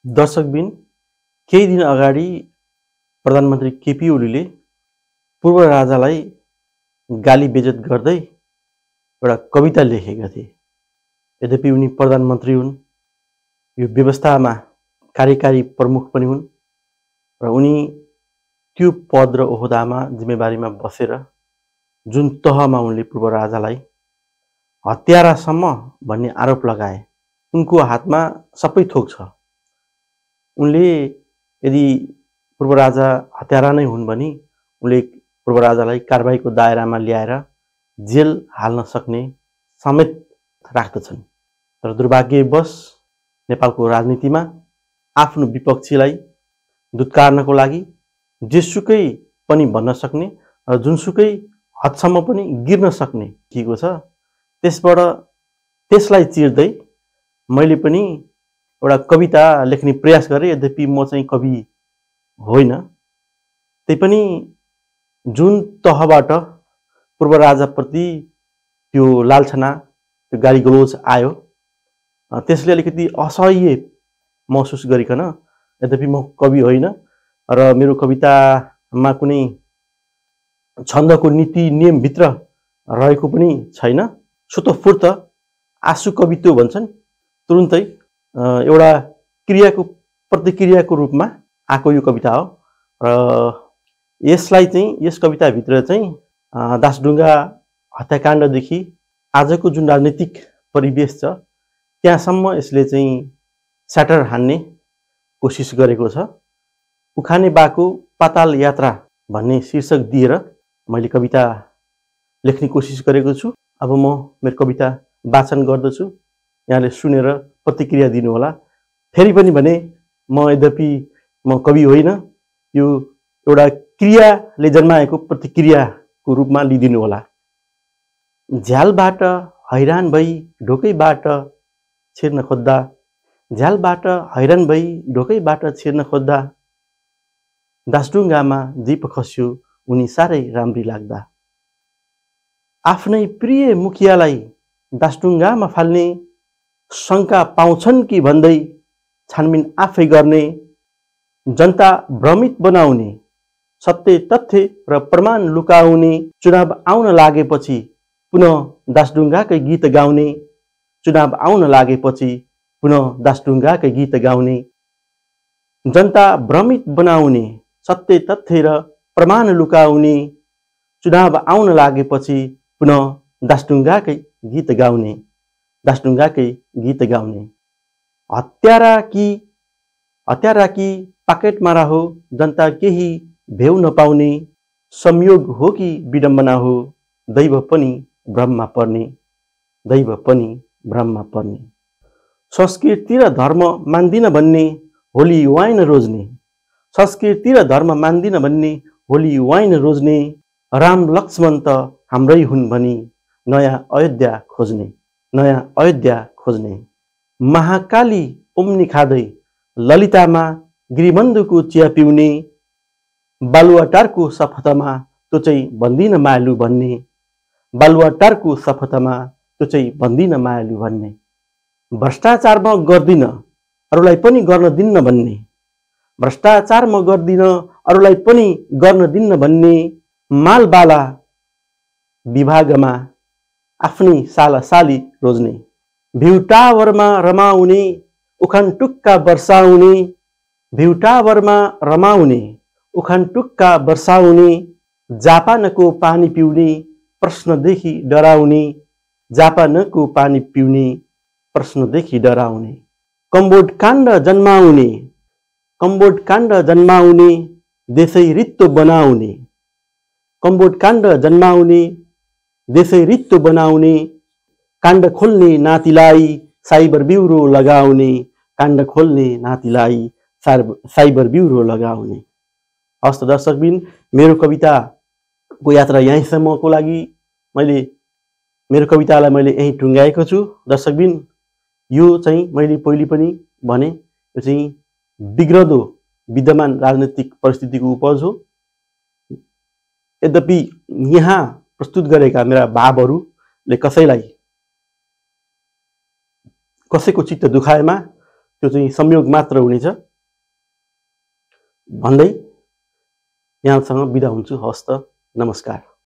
दर्शकबिन केही दिन अगाडि प्रधानमन्त्री केपी ओलीले पूर्व राजालाई गाली बेइज्जत गर्दै एउटा कविता लेखेका थिए। यद्यपि उनी प्रधानमन्त्री हुन्, यो व्यवस्थामा कार्यकारी प्रमुख पनि हुन् र उनी त्यो पद र ओहदामा जिम्मेवारीमा बसेर जुन तहमा उनले पूर्व राजालाई हत्यारासम्म भन्ने आरोप लगाए, उनको हातमा सबै थोक छ। उनले यदि पूर्व राजा हत्यारा नै हुन् भने उनले पूर्व राजालाई कारबाहीको दायरामा ल्याएर जेल हाल्न सक्ने समेत राख्दछन्। तर दुर्भाग्यवश नेपालको राजनीतिमा आफ्नो विपक्षीलाई दुत्कार्नको लागि जेसुकै पनि भन्न सक्ने र जुनसुकै हदसम्म पनि गिर्न सक्ने किएको छ। त्यसलाई चिर्दै मैले पनि एउटा कविता लेख्ने प्रयास गरेँ। यद्यपि म चाहिँ कवि होइन, त्यही पनि जुन तहबाट पूर्व राजाप्रति त्यो लालछना, त्यो गाली गलोज आयो, त्यसले अलिकति असह्य महसुस गरिकन, यद्यपि म कवि होइन र मेरो कवितामा कुनै छन्दको नीति नियमभित्र रहेको पनि छैन, स्वतःस्फूर्त आँसु कवित्व भन्छन्, तुरुन्तै एउटा क्रियाको प्रतिक्रियाको रूपमा आएको यो कविता हो। र यसलाई चाहिँ यस कविताभित्र चाहिँ दासढुङ्गा हत्याकाण्डदेखि आजको जुन राजनीतिक परिवेश छ त्यहाँसम्म यसले चाहिँ स्याटर हान्ने कोसिस गरेको छ। उखाने बाको पाताल यात्रा भन्ने शीर्षक दिएर मैले कविता लेख्ने कोसिस गरेको छु। अब म मेरो कविता वाचन गर्दछु, यहाँले सुनेर प्रतिक्रिया दिनुहोला। फेरि पनि भने यद्यपि म कवि होइन, यो एउटा क्रियाले जन्माएको प्रतिक्रियाको रूपमा लिदिनु होला। झ्यालबाट हैरान भई ढोकैबाट छिर्न खोज्दा, झ्यालबाट हैरान भई ढोकैबाट छिर्न खोज्दा, दासढुङ्गामा जीप खस्यो उनी साह्रै राम्री लाग्दा। आफ्नै प्रिय मुखियालाई दासढुङ्गामा फाल्ने शङ्का पाउँछन् कि भन्दै छानबिन आफै गर्ने, जनता भ्रमित बनाउने, सत्य तथ्य र प्रमाण लुकाउने, चुनाव आउन लागेपछि पुनः दासढुङ्गाकै गीत गाउने, चुनाव आउन लागेपछि पुनः दासढुङ्गाकै गीत गाउने, जनता भ्रमित बनाउने, सत्य तथ्य र प्रमाण लुकाउने, चुनाव आउन लागेपछि पुनः दासढुङ्गाकै गीत गाउने, दासढुङ्गाकै गीत गाउने। हत्यारा कि पाकेटमा रहो, जनता केही भेउ नपाउने, संयोग हो कि विडम्बना हो, दैव पनि भ्रममा पर्ने, दैव पनि भ्रममा पर्ने। संस्कृति र धर्म मान्दिन भन्ने होली वाइन रोज्ने, संस्कृति र धर्म मान्दिन भन्ने होली वाइन रोज्ने, राम लक्ष्मण त हाम्रै हुन् भनी नयाँ अयोध्या खोज्ने, नयाँ अयोध्या खोज्ने। महाकाली उम्नी खाँदै ललितामा गिरिबन्धुको चिया पिउने, बालुवाटारको शपथमा त्यो चाहिँ भन्दिन मायालु भन्ने, बालुवाटारको शपथमा त्यो चाहिँ भन्दिन मायालु भन्ने। भ्रष्टाचार म गर्दिन अरूलाई पनि गर्न दिन्न भन्ने, भ्रष्टाचार म गर्दिन अरूलाई पनि गर्न दिन्न भन्ने, मालबाला विभागमा आफ्नै सालासाली रोज्ने, भ्यू टावरमा रमाउने, उखान टुक्का वर्षाउने, भ्यू टावरमा रमाउने, उखान टुक्का वर्षाउने, जापानको पानी पिउने, प्रश्नदेखि डराउने, जापानको पानी पिउने, प्रश्नदेखि डराउने। कम्बोड काण्ड जन्माउने, कम्बोड काण्ड जन्माउने, देशै रित्तो बनाउने, कम्बोड काण्ड जन्माउने, देशै रित्तो बनाउने, काण्ड खोल्ने नातिलाई साइबर ब्युरो लगाउने, काण्ड खोल्ने नातिलाई साइबर ब्युरो लगाउने। हस्त दर्शकबिन, मेरो कविताको यात्रा यहीँसम्मको लागि मेरो कवितालाई मैले यहीँ टुङ्गाएको छु। दर्शकबिन, यो चाहिँ मैले पहिले पनि भने, यो चाहिँ बिग्रदो विद्यमान राजनीतिक परिस्थितिको उपज हो। यद्यपि यहाँ प्रस्तुत गरेका मेरा भावहरूले कसैको चित्त दुखाएमा त्यो चाहिँ संयोग मात्र हुनेछ भन्दै यहाँसँग बिदा हुन्छु। हवस् त, नमस्कार।